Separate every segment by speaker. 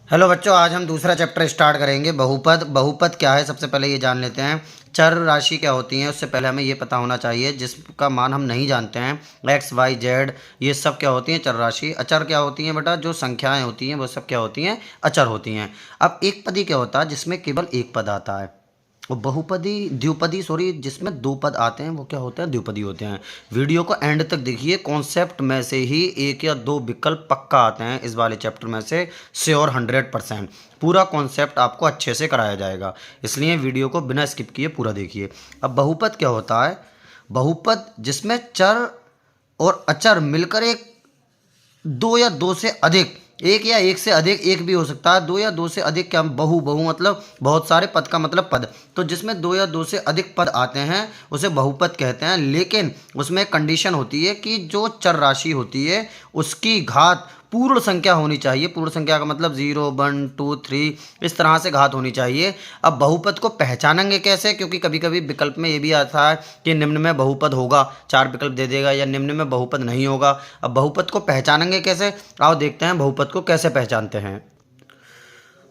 Speaker 1: Hello बच्चों, आज हम दूसरा चैप्टर स्टार्ट करेंगे। बहुपद। बहुपद क्या है सबसे पहले ये जान लेते हैं। चर राशि क्या होती है उससे पहले हमें ये पता होना चाहिए जिसका मान हम नहीं जानते हैं। एक्स वाई जेड ये सब क्या होती हैं? चर राशि। अचर क्या होती हैं बेटा? जो संख्याएं होती हैं वो सब क्या होती हैं? अचर होती हैं। अब एक पदी क्या होता है? जिसमें केवल एक पद आता है। और बहुपदी द्विपदी सॉरी जिसमें दो पद आते हैं वो क्या होते हैं? द्विपदी होते हैं। वीडियो को एंड तक देखिए। कॉन्सेप्ट में से ही एक या दो विकल्प पक्का आते हैं इस वाले चैप्टर में से। श्योर 100%। पूरा कॉन्सेप्ट आपको अच्छे से कराया जाएगा, इसलिए वीडियो को बिना स्किप किए पूरा देखिए। अब बहुपद क्या होता है? बहुपद जिसमें चर और अचर मिलकर एक दो या दो से अधिक, एक या एक से अधिक, एक भी हो सकता है, दो या दो से अधिक। क्या? बहु। बहु मतलब बहुत सारे, पद का मतलब पद। तो जिसमें दो या दो से अधिक पद आते हैं उसे बहुपद कहते हैं। लेकिन उसमें कंडीशन होती है कि जो चर राशि होती है उसकी घात पूर्ण संख्या होनी चाहिए। पूर्ण संख्या का मतलब 0 1 2 3 इस तरह से घात होनी चाहिए। अब बहुपद को पहचानेंगे कैसे? क्योंकि कभी कभी विकल्प में ये भी आता है कि निम्न में बहुपद होगा, चार विकल्प दे देगा, या निम्न में बहुपद नहीं होगा। अब बहुपद को पहचानेंगे कैसे? आओ देखते हैं बहुपद को कैसे पहचानते हैं।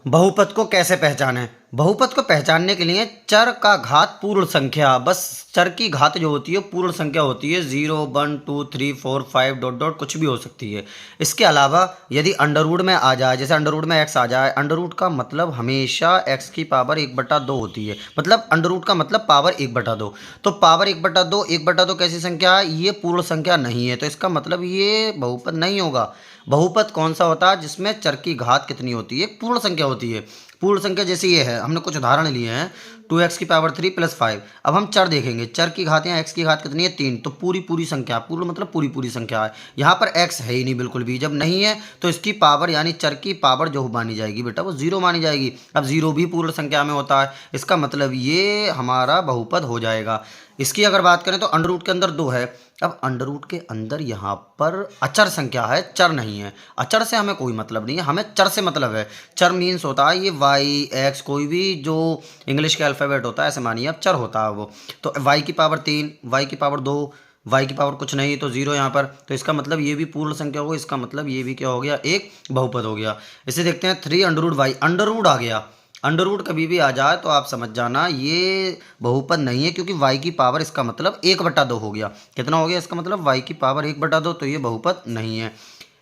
Speaker 1: बहुपद को कैसे पहचानें? बहुपद को पहचानने के लिए चर का घात पूर्ण संख्या, बस चर की घात जो होती है पूर्ण संख्या होती है। 0 1 2 3 4 5 डॉट डॉट कुछ भी हो सकती है। इसके अलावा यदि अंडर रूट में आ जाए, जैसे अंडर रूट में एक्स आ जाए, अंडर रूट का मतलब हमेशा एक्स की पावर 1/2 होती है। मतलब अंडर रूट का मतलब पावर 1/2। तो पावर 1/2, 1/2 कैसी संख्या है? ये पूर्ण संख्या नहीं है, तो इसका मतलब ये बहुपद नहीं होगा। बहुपद कौन सा होता है? जिसमें चर की घात कितनी होती है? पूर्ण संख्या होती है। पूर्ण संख्या जैसे ये है, हमने कुछ उदाहरण लिए हैं। 2x³ 3 + 5। अब हम चर देखेंगे। चर की घात या एक्स की घात कितनी है? 3। तो पूरी पूरी संख्या, पूर्ण मतलब पूरी पूरी संख्या है। यहाँ पर एक्स है ही नहीं बिल्कुल भी। जब नहीं है तो इसकी पावर यानी चर की पावर जो मानी जाएगी बेटा वो 0 मानी जाएगी। अब 0 भी पूर्ण संख्या में होता है, इसका मतलब ये हमारा बहुपद हो जाएगा। इसकी अगर बात करें तो अंडर रूट के अंदर 2 है। अब अंडर रूट के अंदर यहाँ पर अचर संख्या है, चर नहीं है। अचर से हमें कोई मतलब नहीं है, हमें चर से मतलब है। चर मीन्स होता है ये वाई एक्स, कोई भी जो इंग्लिश के अल्फ़ाबेट होता है ऐसे मानिए। अब चर होता है वो। तो वाई की पावर 3, वाई की पावर 2, वाई की पावर कुछ नहीं तो 0 यहाँ पर। तो इसका मतलब ये भी पूर्ण संख्या होगा। इसका मतलब ये भी क्या हो गया? एक बहुपद हो गया। इसे देखते हैं 3√y। अंडर रूट आ गया। अंडर रूट कभी भी आ जाए तो आप समझ जाना ये बहुपद नहीं है, क्योंकि y की पावर इसका मतलब 1/2 हो गया। कितना हो गया? इसका मतलब y की पावर 1/2, तो ये बहुपद नहीं है।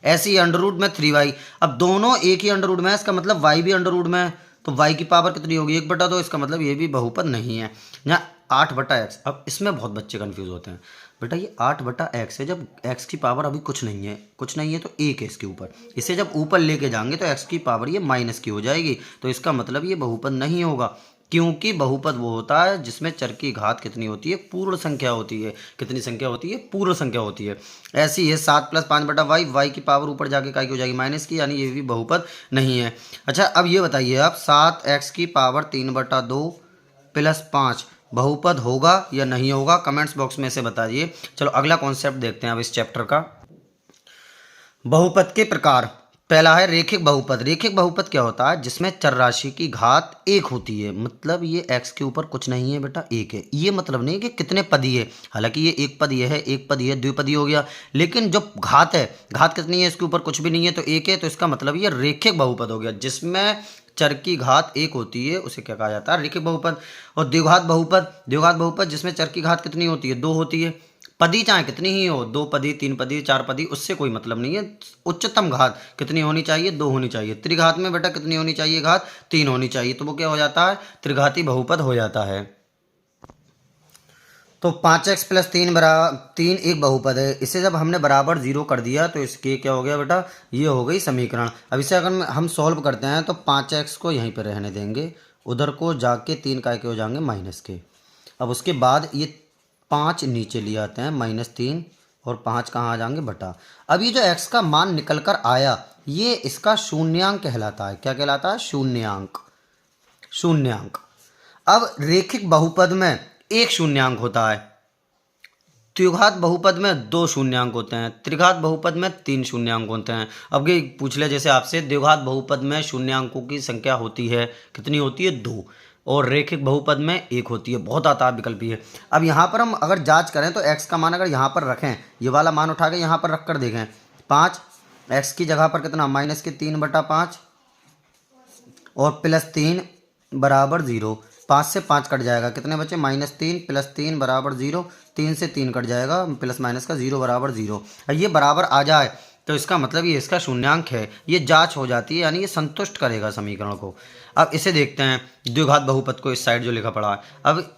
Speaker 1: ऐसे ही अंडर रूट में 3y। अब दोनों एक ही अंडर रूट में है, इसका मतलब y भी अंडर रूट में है, तो y की पावर कितनी होगी? 1/2। इसका मतलब ये भी बहुपद नहीं है। यहाँ 8/x। अब इसमें बहुत बच्चे कंफ्यूज होते हैं। बेटा ये 8/x है, जब x की पावर अभी कुछ नहीं है, कुछ नहीं है तो एक है इसके ऊपर। इसे जब ऊपर लेके जाएंगे तो x की पावर ये माइनस की हो जाएगी। तो इसका मतलब ये बहुपद नहीं होगा, क्योंकि बहुपद वो होता है जिसमें चर की घात कितनी होती है? पूर्ण संख्या होती है। कितनी संख्या होती है? पूर्ण संख्या होती है। ऐसी है 7 + 5/y। y की पावर ऊपर जाके काय की हो जाएगी? माइनस की, यानी ये भी बहुपद नहीं है। अच्छा अब ये बताइए आप, 7x की पावर 3/2 + 5 बहुपद होगा या नहीं होगा? कमेंट्स बॉक्स में से बताइए। चलो अगला कॉन्सेप्ट देखते हैं अब इस चैप्टर का। बहुपद के प्रकार। पहला है रेखिक बहुपद। रेखिक बहुपद क्या होता है? जिसमें चर राशि की घात 1 होती है। मतलब ये x के ऊपर कुछ नहीं है बेटा, 1 है। ये मतलब नहीं कि कितने पदी है, हालांकि ये एक पद ये है, एक पद ये, द्विपदी हो गया। लेकिन जो घात है, घात कितनी है? इसके ऊपर कुछ भी नहीं है तो 1 है। तो इसका मतलब ये रेखिक बहुपद हो गया। जिसमें चर की घात 1 होती है उसे क्या कहा जाता है? रेखिक बहुपद। और द्विघात बहुपद। द्विघात बहुपद जिसमें चर की घात कितनी होती है? 2 होती है। पदी चाहे कितनी ही हो, 2 पदी, 3 पदी, 4 पदी, उससे कोई मतलब नहीं है। उच्चतम घात कितनी होनी चाहिए? 2 होनी चाहिए। त्रिघात में बेटा कितनी होनी चाहिए? घात 3 होनी चाहिए। तो वो क्या हो जाता है? त्रिघाती बहुपद हो जाता है। तो 5x + 3 बराबर 3 एक बहुपद है। इसे जब हमने बराबर 0 कर दिया तो इसके क्या हो गया बेटा? ये हो गई समीकरण। अब इसे अगर हम सॉल्व करते हैं तो 5x को यहीं पर रहने देंगे, उधर को जाके 3 काय के हो जाएंगे माइनस के। अब उसके बाद ये 5 नीचे ले आते हैं, -3, और 5 कहाँ आ जाएंगे? बटा। अब ये जो x का मान निकल कर आया ये इसका शून्यांक कहलाता है। क्या कहलाता है? शून्यांक। शून्यांक। अब रेखिक बहुपद में एक शून्यांक होता है, द्विघात बहुपद में 2 शून्यांक होते हैं, त्रिघात बहुपद में 3 शून्यांक होते हैं। अब ये पूछ ले जैसे आपसे, द्विघात बहुपद में शून्यांकों की संख्या होती है, कितनी होती है? 2। और रेखिक बहुपद में 1 होती है। बहुत आता है विकल्प है। अब यहाँ पर हम अगर जांच करें तो x का मान अगर यहाँ पर रखें, ये वाला मान उठा के यहाँ पर रख कर देखें, 5, x की जगह पर कितना? -3/5, और +3 बराबर 0। 5 से 5 कट जाएगा, कितने बचे -3 +3 बराबर 0। 3 से 3 कट जाएगा, प्लस माइनस का 0 बराबर 0। ये बराबर आ जाए तो इसका मतलब ये इसका शून्यांक है, ये जांच हो जाती है, यानी ये संतुष्ट करेगा समीकरण को। अब इसे देखते हैं द्विघात बहुपद को, इस साइड जो लिखा पड़ा है। अब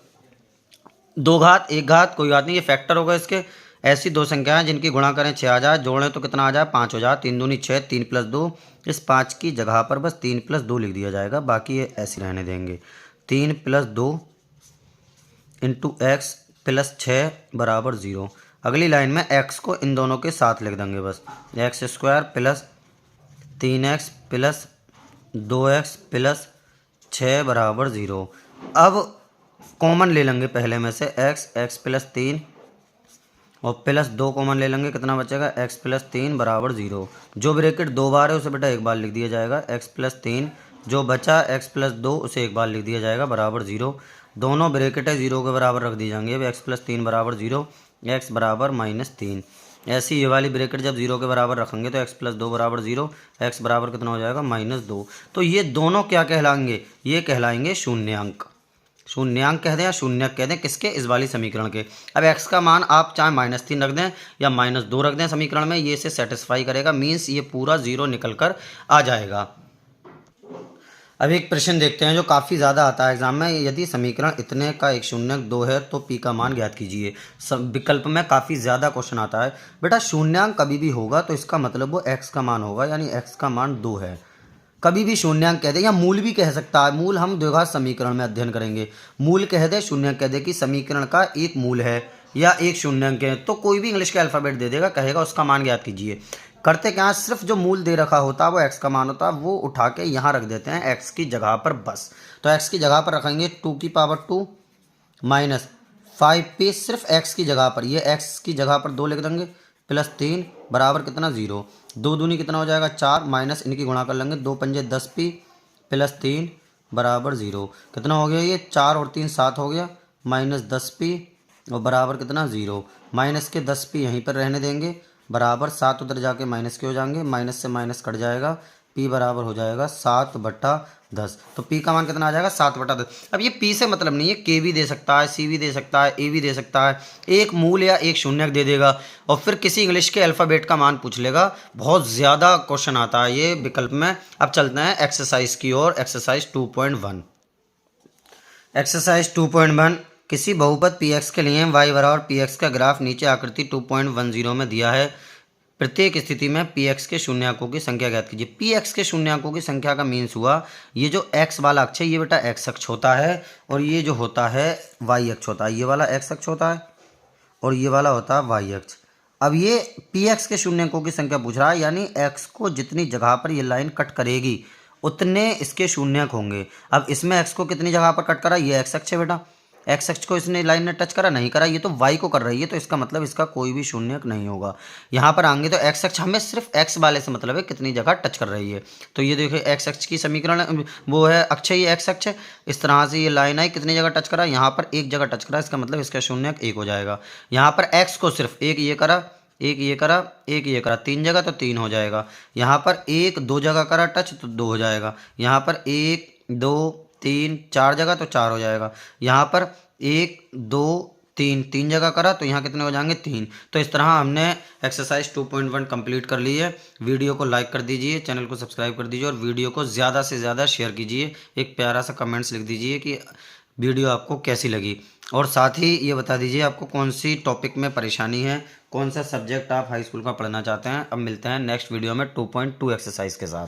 Speaker 1: 2 घात 1 घात कोई बात नहीं, ये फैक्टर होगा इसके। ऐसी दो संख्याएं जिनकी गुणा करें 6 आ जाए, जोड़ें तो कितना आ जाए 5 हो जाए। 3 दूनी 6, 3 + 2, इस 5 की जगह पर बस 3 + 2 लिख दिया जाएगा, बाकी ये ऐसे रहने देंगे। 3 + 2 × x + 6 बराबर 0। अगली लाइन में x को इन दोनों के साथ लिख देंगे बस, x² + 3x + 2x + 6 बराबर 0। अब कॉमन ले लेंगे पहले में से x + 3 और +2 कॉमन ले लेंगे, कितना बचेगा x + 3 बराबर 0। जो ब्रैकेट 2 बार है उसे बेटा एक बार लिख दिया जाएगा, x + 3। जो बचा x + 2 उसे एक बार लिख दिया जाएगा बराबर 0। दोनों ब्रैकेट है 0 के बराबर रख दी जाएंगे, x + 3 बराबर 0, x बराबर -3। ऐसी ये वाली ब्रैकेट जब 0 के बराबर रखेंगे तो x + 2 बराबर 0, x बराबर कितना हो जाएगा -2। तो ये दोनों क्या कहलाएंगे, ये कहलाएंगे शून्यांक। शून्यांक कह दें या शून्यक कह दें, किसके, इस वाली समीकरण के। अब x का मान आप चाहे -3 रख दें या -2 रख दें समीकरण में, ये इसे सेटिस्फाई करेगा, मीन्स ये पूरा 0 निकल कर आ जाएगा। अब एक प्रश्न देखते हैं जो काफ़ी ज़्यादा आता है एग्जाम में। यदि समीकरण इतने का एक शून्यक 2 है तो p का मान ज्ञात कीजिए। सब विकल्प में काफ़ी ज़्यादा क्वेश्चन आता है। बेटा शून्यांक कभी भी होगा तो इसका मतलब वो x का मान होगा, यानी x का मान 2 है। कभी भी शून्यांक कह दे या मूल भी कह सकता है, मूल हम द्विघात समीकरण में अध्ययन करेंगे। मूल कह दे, शून्यक कह दे कि समीकरण का एक मूल है या एक शून्यंक है, तो कोई भी इंग्लिश का अल्फ़ाबेट दे देगा, कहेगा उसका मान ज्ञात कीजिए। करते क्या, सिर्फ जो मूल दे रखा होता है वो x का मान होता है, वो उठा के यहाँ रख देते हैं x की जगह पर बस। तो x की जगह पर रखेंगे 2⁻² -5p, सिर्फ x की जगह पर, ये x की जगह पर 2 लिख देंगे, +3 बराबर कितना 0। 2 दूनी कितना हो जाएगा 4, माइनस इनकी गुणा कर लेंगे, 2 पंजे 10p +3 बराबर 0। कितना हो गया ये, 4 और 3 7 हो गया, -10p और बराबर कितना 0। माइनस के 10p यहीं पर रहने देंगे, बराबर 7 उधर जाके माइनस के हो जाएंगे, माइनस से माइनस कट जाएगा, p बराबर हो जाएगा 7/10। तो p का मान कितना आ जाएगा 7/10। अब ये p से मतलब नहीं है, k भी दे सकता है, c भी दे सकता है, a भी दे सकता है, एक मूल या एक शून्यक दे देगा और फिर किसी इंग्लिश के अल्फ़ाबेट का मान पूछ लेगा। बहुत ज़्यादा क्वेश्चन आता है ये विकल्प में। अब चलते हैं एक्सरसाइज की ओर। एक्सरसाइज 2.1। एक्सरसाइज 2.1, किसी बहुपद px के लिए y बराबर px का ग्राफ नीचे आकृति 2.10 में दिया है। प्रत्येक स्थिति में px के शून्यकों की संख्या ज्ञात कीजिए। px के शून्यकों की संख्या का मीन्स हुआ, ये जो x वाला अक्ष है ये बेटा x अक्ष होता है और ये जो होता है y अक्ष होता है। ये वाला x अक्ष होता है और ये वाला होता है y अक्ष। अब ये px के शून्यकों की संख्या पूछ रहा है, यानी x को जितनी जगह पर ये लाइन कट करेगी उतने इसके शून्यक होंगे। अब इसमें x को कितनी जगह पर कट करा, ये x अक्ष है बेटा, x अक्ष को इसने लाइन ने टच करा नहीं करा, ये तो y को कर रही है, तो इसका मतलब इसका कोई भी शून्यक नहीं होगा। यहाँ पर आएंगे तो x अक्ष, हमें सिर्फ x वाले से मतलब है कितनी जगह टच कर रही है। तो ये देखिए x अक्ष की समीकरण वो है अक्ष, ये x अक्ष है। इस तरह से ये लाइन आई, कितनी जगह टच करा, यहाँ पर एक जगह टच करा, इसका मतलब इसका शून्यक 1 हो जाएगा। यहाँ पर x को सिर्फ एक ये करा, एक ये करा, एक ये करा, 3 जगह तो 3 हो जाएगा। यहाँ पर 1 2 जगह करा टच तो 2 हो जाएगा। यहाँ पर 1 2 3 4 जगह तो 4 हो जाएगा। यहाँ पर 1 2 3 जगह करा तो यहाँ कितने हो जाएंगे 3। तो इस तरह हमने एक्सरसाइज 2.1 कंप्लीट कर ली है। वीडियो को लाइक कर दीजिए, चैनल को सब्सक्राइब कर दीजिए और वीडियो को ज़्यादा से ज़्यादा शेयर कीजिए। एक प्यारा सा कमेंट्स लिख दीजिए कि वीडियो आपको कैसी लगी और साथ ही ये बता दीजिए आपको कौन सी टॉपिक में परेशानी है, कौन सा सब्जेक्ट आप हाई स्कूल का पढ़ना चाहते हैं। अब मिलते हैं नेक्स्ट वीडियो में 2.2 एक्सरसाइज के साथ।